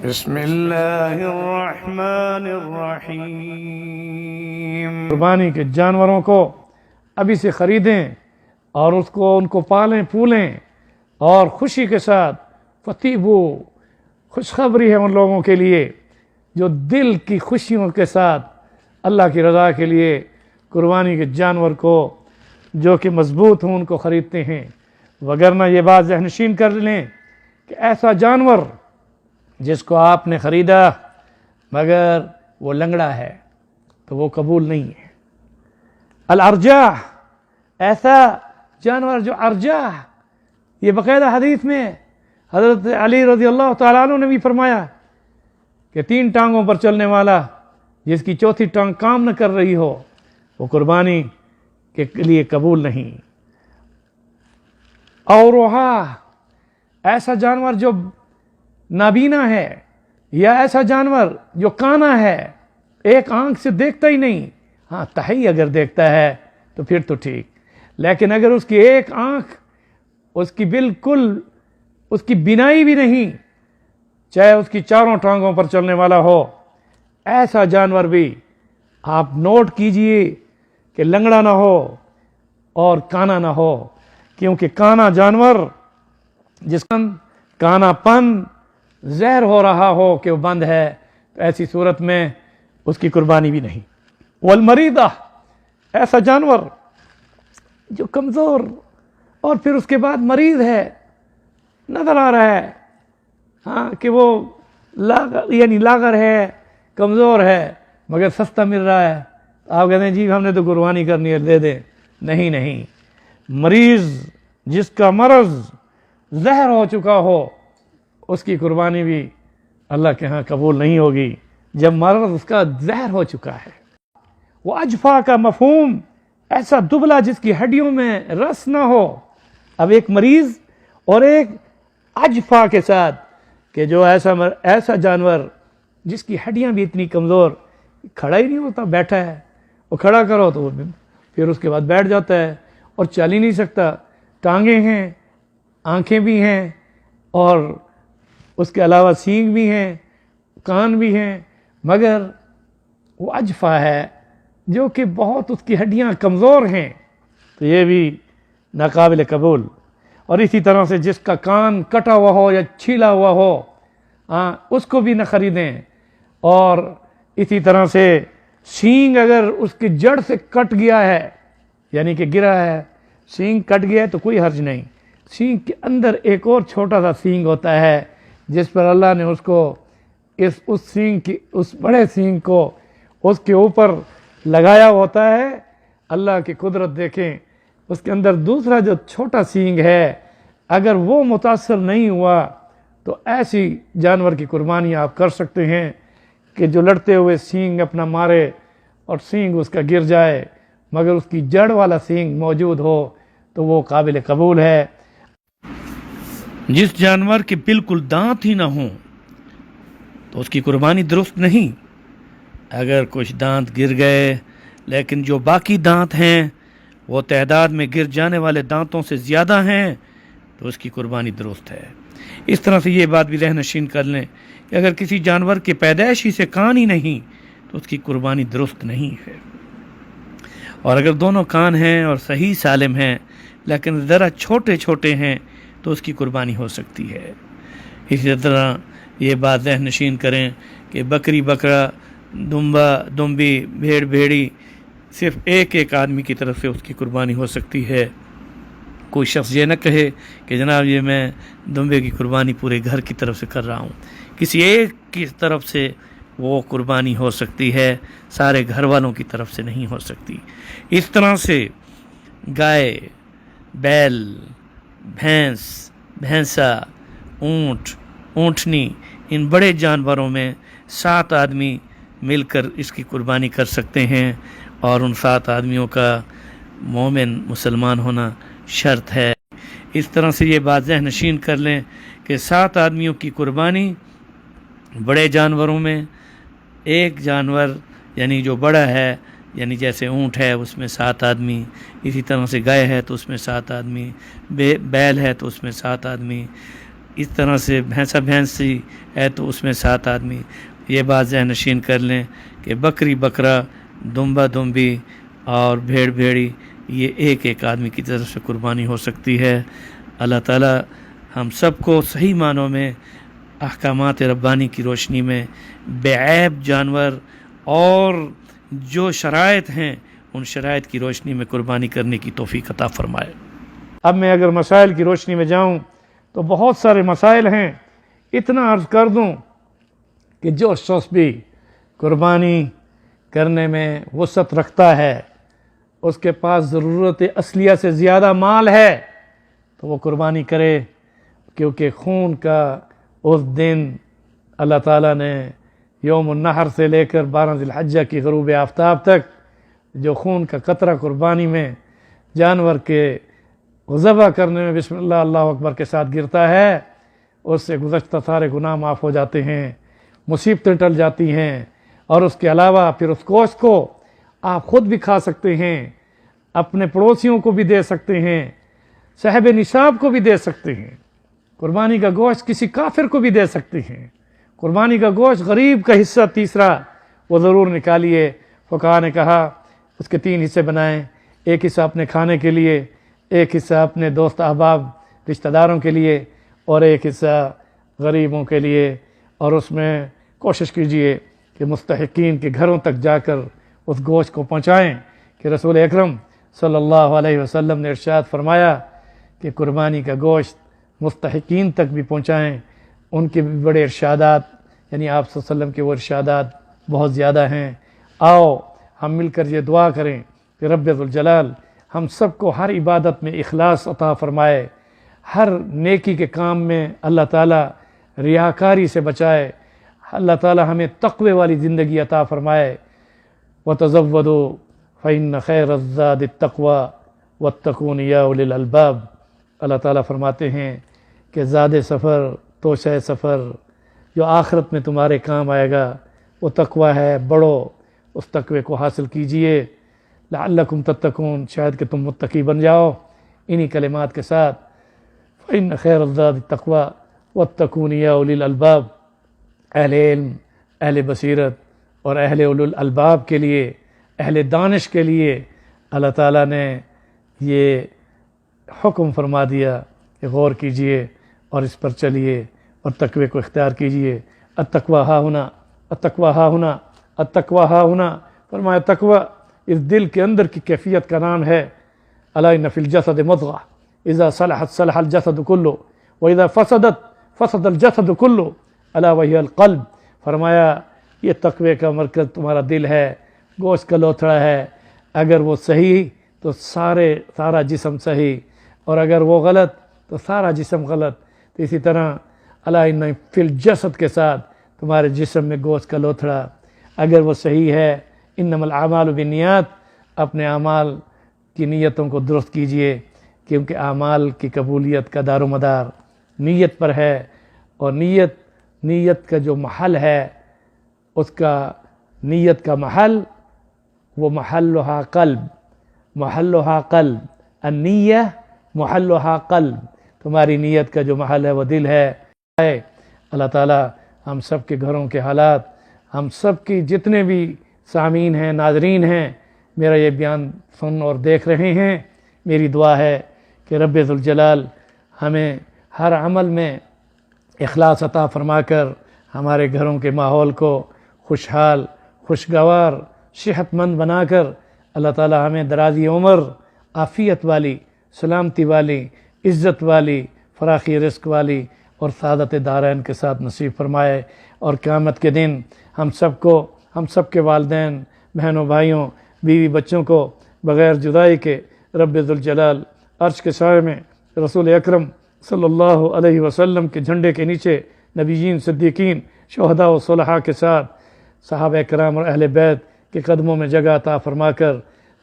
بسم اللہ الرحمن الرحیم۔ قربانی کے جانوروں کو ابھی سے خریدیں اور ان کو پالیں پولیں اور خوشی کے ساتھ فتیبو، خوشخبری ہے ان لوگوں کے لیے جو دل کی خوشیوں کے ساتھ اللہ کی رضا کے لیے قربانی کے جانور کو جو کہ مضبوط ہوں ان کو خریدتے ہیں، وگرنہ یہ بات ذہن نشین کر لیں کہ ایسا جانور جس کو آپ نے خریدا مگر وہ لنگڑا ہے تو وہ قبول نہیں ہے۔ الارجاح، ایسا جانور جو ارجاح، یہ باقاعدہ حدیث میں حضرت علی رضی اللہ تعالیٰ عنہ نے بھی فرمایا کہ 3 ٹانگوں پر چلنے والا جس کی چوتھی ٹانگ کام نہ کر رہی ہو وہ قربانی کے لیے قبول نہیں۔ اور ایسا جانور جو نابینا ہے یا ایسا جانور جو کانا ہے، ایک آنکھ سے دیکھتا ہی نہیں، ہاں تہی اگر دیکھتا ہے تو پھر تو ٹھیک، لیکن اگر اس کی ایک آنکھ اس کی بالکل اس کی بینائی بھی نہیں، چاہے اس کی 4 ٹانگوں پر چلنے والا ہو، ایسا جانور بھی آپ نوٹ کیجئے کہ لنگڑا نہ ہو اور کانا نہ ہو، کیونکہ کانا جانور جس کا کانا پن زہر ہو رہا ہو کہ وہ بند ہے تو ایسی صورت میں اس کی قربانی بھی نہیں۔ والمریضہ، ایسا جانور جو کمزور اور پھر اس کے بعد مریض ہے، نظر آ رہا ہے ہاں کہ وہ لاغر ہے، کمزور ہے مگر سستا مل رہا ہے، آپ کہتے ہیں جی ہم نے تو قربانی کرنی ہے دے دیں، نہیں، مریض جس کا مرض زہر ہو چکا ہو اس کی قربانی بھی اللہ کے ہاں قبول نہیں ہوگی جب مرض اس کا زہر ہو چکا ہے۔ وہ اجفا کا مفہوم، ایسا دبلا جس کی ہڈیوں میں رس نہ ہو۔ اب ایک مریض اور ایک اجفا کے ساتھ کہ جو ایسا جانور جس کی ہڈیاں بھی اتنی کمزور، کھڑا ہی نہیں ہوتا، بیٹھا ہے، وہ کھڑا کرو تو پھر اس کے بعد بیٹھ جاتا ہے اور چل ہی نہیں سکتا، ٹانگیں ہیں، آنکھیں بھی ہیں اور اس کے علاوہ سینگ بھی ہیں، کان بھی ہیں، مگر وہ اجفا ہے جو کہ بہت اس کی ہڈیاں کمزور ہیں، تو یہ بھی ناقابل قبول۔ اور اسی طرح سے جس کا کان کٹا ہوا ہو یا چھیلا ہوا ہو اس کو بھی نہ خریدیں۔ اور اسی طرح سے سینگ اگر اس کی جڑ سے کٹ گیا ہے یعنی کہ گرا ہے، سینگ کٹ گیا ہے تو کوئی حرج نہیں، سینگ کے اندر ایک اور چھوٹا سا سینگ ہوتا ہے جس پر اللہ نے اس کو اس بڑے سینگ کو اس کے اوپر لگایا ہوتا ہے۔ اللہ کی قدرت دیکھیں، اس کے اندر دوسرا جو چھوٹا سینگ ہے اگر وہ متاثر نہیں ہوا تو ایسی جانور کی قربانی آپ کر سکتے ہیں کہ جو لڑتے ہوئے سینگ اپنا مارے اور سینگ اس کا گر جائے مگر اس کی جڑ والا سینگ موجود ہو تو وہ قابل قبول ہے۔ جس جانور کے بالکل دانت ہی نہ ہوں تو اس کی قربانی درست نہیں۔ اگر کچھ دانت گر گئے لیکن جو باقی دانت ہیں وہ تعداد میں گر جانے والے دانتوں سے زیادہ ہیں تو اس کی قربانی درست ہے۔ اس طرح سے یہ بات بھی ذہن نشین کر لیں کہ اگر کسی جانور کے پیدائشی سے کان ہی نہیں تو اس کی قربانی درست نہیں ہے، اور اگر دونوں کان ہیں اور صحیح سالم ہیں لیکن ذرا چھوٹے ہیں تو اس کی قربانی ہو سکتی ہے۔ اسی طرح یہ بات ذہن نشین کریں کہ بکری بکرا، دمبی، بھیڑ بھیڑی صرف ایک آدمی کی طرف سے اس کی قربانی ہو سکتی ہے۔ کوئی شخص یہ نہ کہے کہ جناب یہ میں دمبے کی قربانی پورے گھر کی طرف سے کر رہا ہوں، کسی ایک کی طرف سے وہ قربانی ہو سکتی ہے، سارے گھر والوں کی طرف سے نہیں ہو سکتی۔ اس طرح سے گائے، بیل، بھینسا، اونٹ، اونٹنی، ان بڑے جانوروں میں 7 آدمی مل کر اس کی قربانی کر سکتے ہیں، اور ان 7 آدمیوں کا مومن مسلمان ہونا شرط ہے۔ اس طرح سے یہ بات ذہن نشین کر لیں کہ 7 آدمیوں کی قربانی بڑے جانوروں میں، ایک جانور یعنی جو بڑا ہے یعنی جیسے اونٹ ہے اس میں 7 آدمی، اسی طرح سے گائے ہے تو اس میں 7 آدمی، بیل ہے تو اس میں 7 آدمی، اس طرح سے بھینس سی ہے تو اس میں 7 آدمی. یہ بات ذہن نشین کر لیں کہ بکری بکرا، دمبا دمبی اور بھیڑ بھیڑی یہ ایک آدمی کی طرف سے قربانی ہو سکتی ہے. اللہ تعالی ہم سب کو صحیح معنوں میں احکامات ربانی کی روشنی میں بے عیب جانور اور جو شرائط ہیں ان شرائط کی روشنی میں قربانی کرنے کی توفیق عطا فرمائے. اب میں اگر مسائل کی روشنی میں جاؤں تو بہت سارے مسائل ہیں. اتنا عرض کر دوں کہ جو شخص بھی قربانی کرنے میں وسعت رکھتا ہے، اس کے پاس ضرورت اصلیہ سے زیادہ مال ہے تو وہ قربانی کرے، کیونکہ خون کا اس دن اللہ تعالیٰ نے یوم النحر سے لے کر 12 ذی الحجہ کی غروب آفتاب تک جو خون کا قطرہ قربانی میں جانور کے ذبح کرنے میں بسم اللہ اللہ اکبر کے ساتھ گرتا ہے، اس سے گزشتہ سارے گناہ معاف ہو جاتے ہیں، مصیبتیں ٹل جاتی ہیں. اور اس کے علاوہ پھر اس گوشت کو آپ خود بھی کھا سکتے ہیں، اپنے پڑوسیوں کو بھی دے سکتے ہیں، صاحب نصاب کو بھی دے سکتے ہیں. قربانی کا گوشت کسی کافر کو بھی دے سکتے ہیں. قربانی کا گوشت غریب کا حصہ تیسرا وہ ضرور نکالیے. فقہاء نے کہا اس کے 3 حصے بنائیں، ایک حصہ اپنے کھانے کے لیے، ایک حصہ اپنے دوست احباب رشتہ داروں کے لیے، اور ایک حصہ غریبوں کے لیے. اور اس میں کوشش کیجئے کہ مستحقین کے گھروں تک جا کر اس گوشت کو پہنچائیں کہ رسول اکرم صلی اللہ علیہ وسلم نے ارشاد فرمایا کہ قربانی کا گوشت مستحقین تک بھی پہنچائیں. ان کے بھی بڑے ارشادات، یعنی آپ صلی اللہ علیہ وسلم کے وہ ارشادات بہت زیادہ ہیں. آؤ ہم مل کر یہ دعا کریں کہ رب ذوالجلال ہم سب کو ہر عبادت میں اخلاص عطا فرمائے، ہر نیکی کے کام میں اللہ تعالیٰ ریاکاری سے بچائے، اللہ تعالیٰ ہمیں تقوی والی زندگی عطا فرمائے. وَتَزَوَّدُوا فَإِنَّ خَيْرَ الزَّادِ التَّقْوَى وَاتَّقُونِ يَا أُولِي الْأَلْبَابِ. اللہ تعالیٰ فرماتے ہیں کہ زاد سفر، توشہ سفر جو آخرت میں تمہارے کام آئے گا وہ تقوی ہے. بڑھو، اس تقوی کو حاصل کیجئے. لعلکم تتقون، شاید کہ تم متقی بن جاؤ. انہی کلمات کے ساتھ فإن خیر الزاد التقوی واتقون یا اولی الالباب، اہل علم، اہل بصیرت اور اہل اولی الالباب کے لیے، اہل دانش کے لیے اللہ تعالیٰ نے یہ حکم فرما دیا کہ غور کیجئے اور اس پر چلیے اور تقوی کو اختیار کیجئے. التقوی ہا ہونا، التقوی ہا ہونا، التقوی ہا ہونا. فرمایا تقوی اس دل کے اندر کی کیفیت کا نام ہے. الا ان فی الجسد مضغہ اذا صلحت صلح الجسد کلہ واذا فسدت فسد الجسد کلہ الا وہی القلب. فرمایا یہ تقوی کا مرکز تمہارا دل ہے، گوشت کا لوتھڑا ہے. اگر وہ صحیح تو سارا جسم صحیح، اور اگر وہ غلط تو سارا جسم غلط. تو اسی طرح الا ان فی الجسد کے ساتھ تمہارے جسم میں گوشت کا لوتھڑا اگر وہ صحیح ہے. انما الاعمال بالنیات، اپنے اعمال کی نیتوں کو درست کیجئے، کیونکہ اعمال کی قبولیت کا دار و مدار نیت پر ہے. اور نیت کا جو محل ہے، اس کا نیت کا محل وہ محلها قلب، محلها قلب. النیہ محلها قلب، تمہاری نیت کا جو محل ہے وہ دل ہے. اللہ تعالی ہم سب کے گھروں کے حالات، ہم سب کی جتنے بھی سامعین ہیں، ناظرین ہیں، میرا یہ بیان سن اور دیکھ رہے ہیں، میری دعا ہے کہ رب ذوالجلال ہمیں ہر عمل میں اخلاص عطا فرما کر ہمارے گھروں کے ماحول کو خوشحال، خوشگوار، صحت مند بنا کر اللہ تعالی ہمیں درازی عمر، عافیت والی، سلامتی والی، عزت والی، فراخی رزق والی اور سعادت دارین کے ساتھ نصیب فرمائے. اور قیامت کے دن ہم سب کے والدین، بہنوں، بھائیوں، بیوی، بچوں کو بغیر جدائی کے رب ذوالجلال عرش کے سائے میں رسول اکرم صلی اللہ علیہ وسلم کے جھنڈے کے نیچے نبیین، صدیقین، شہداء و صلحاء کے ساتھ صحابہ کرام اور اہل بیت کے قدموں میں جگہ عطا فرما کر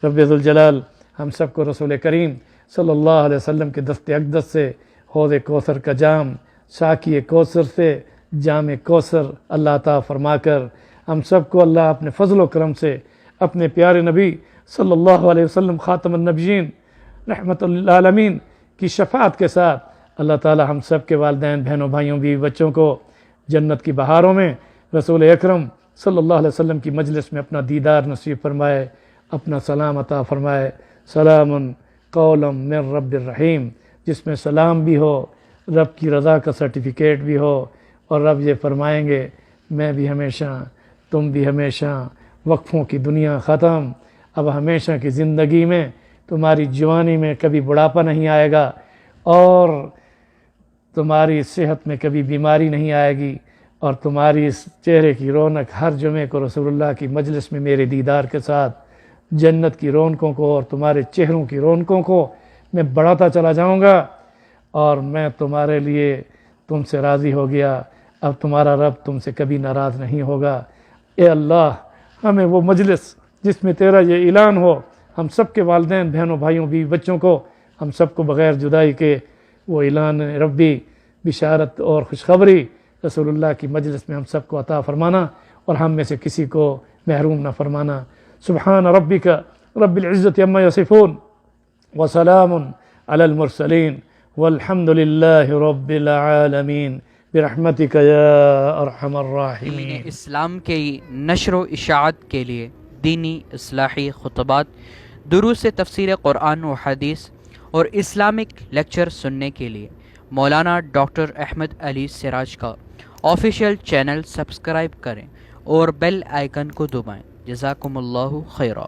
رب ذوالجلال ہم سب کو رسول کریم صلی اللہ علیہ وسلم کے دست اقدس سے حوض کوثر کا جام، ساقی کوثر سے جام کوثر اللہ عطا فرما کر ہم سب کو اللہ اپنے فضل و کرم سے اپنے پیارے نبی صلی اللہ علیہ وسلم خاتم النبیین رحمت للعالمین کی شفاعت کے ساتھ اللہ تعالی ہم سب کے والدین، بہنوں، بھائیوں، بیوی بچوں کو جنت کی بہاروں میں رسول اکرم صلی اللہ علیہ وسلم کی مجلس میں اپنا دیدار نصیب فرمائے، اپنا سلام عطا فرمائے۔ سلام قولا من رب الرحیم، جس میں سلام بھی ہو، رب کی رضا کا سرٹیفکیٹ بھی ہو، اور رب یہ فرمائیں گے میں بھی ہمیشہ، تم بھی ہمیشہ، وقفوں کی دنیا ختم، اب ہمیشہ کی زندگی میں تمہاری جوانی میں کبھی بڑھاپا نہیں آئے گا، اور تمہاری صحت میں کبھی بیماری نہیں آئے گی، اور تمہاری اس چہرے کی رونق ہر جمعے کو رسول اللہ کی مجلس میں میرے دیدار کے ساتھ جنت کی رونقوں کو اور تمہارے چہروں کی رونقوں کو میں بڑھاتا چلا جاؤں گا، اور میں تمہارے لیے تم سے راضی ہو گیا، اب تمہارا رب تم سے کبھی ناراض نہیں ہوگا۔ اے اللہ ہمیں وہ مجلس جس میں تیرا یہ اعلان ہو، ہم سب کے والدین، بہنوں، بھائیوں، بیوی بچوں کو، ہم سب کو بغیر جدائی کے وہ اعلان ربی، بشارت اور خوشخبری رسول اللہ کی مجلس میں ہم سب کو عطا فرمانا، اور ہم میں سے کسی کو محروم نہ فرمانا۔ سبحان ربک رب العزت عما یصفون وسلام علی المرسلین والحمد للہ رب العالمین برحمتک یا ارحم الراحمین۔ دین اسلام کے نشر و اشاعت کے لیے دینی اصلاحی خطبات، دروس تفسیر قرآن و حدیث اور اسلامک لیکچر سننے کے لیے مولانا ڈاکٹر احمد علی سراج کا آفیشیل چینل سبسکرائب کریں اور بیل آئیکن کو دبائیں۔ جزاکم اللہ خیرا۔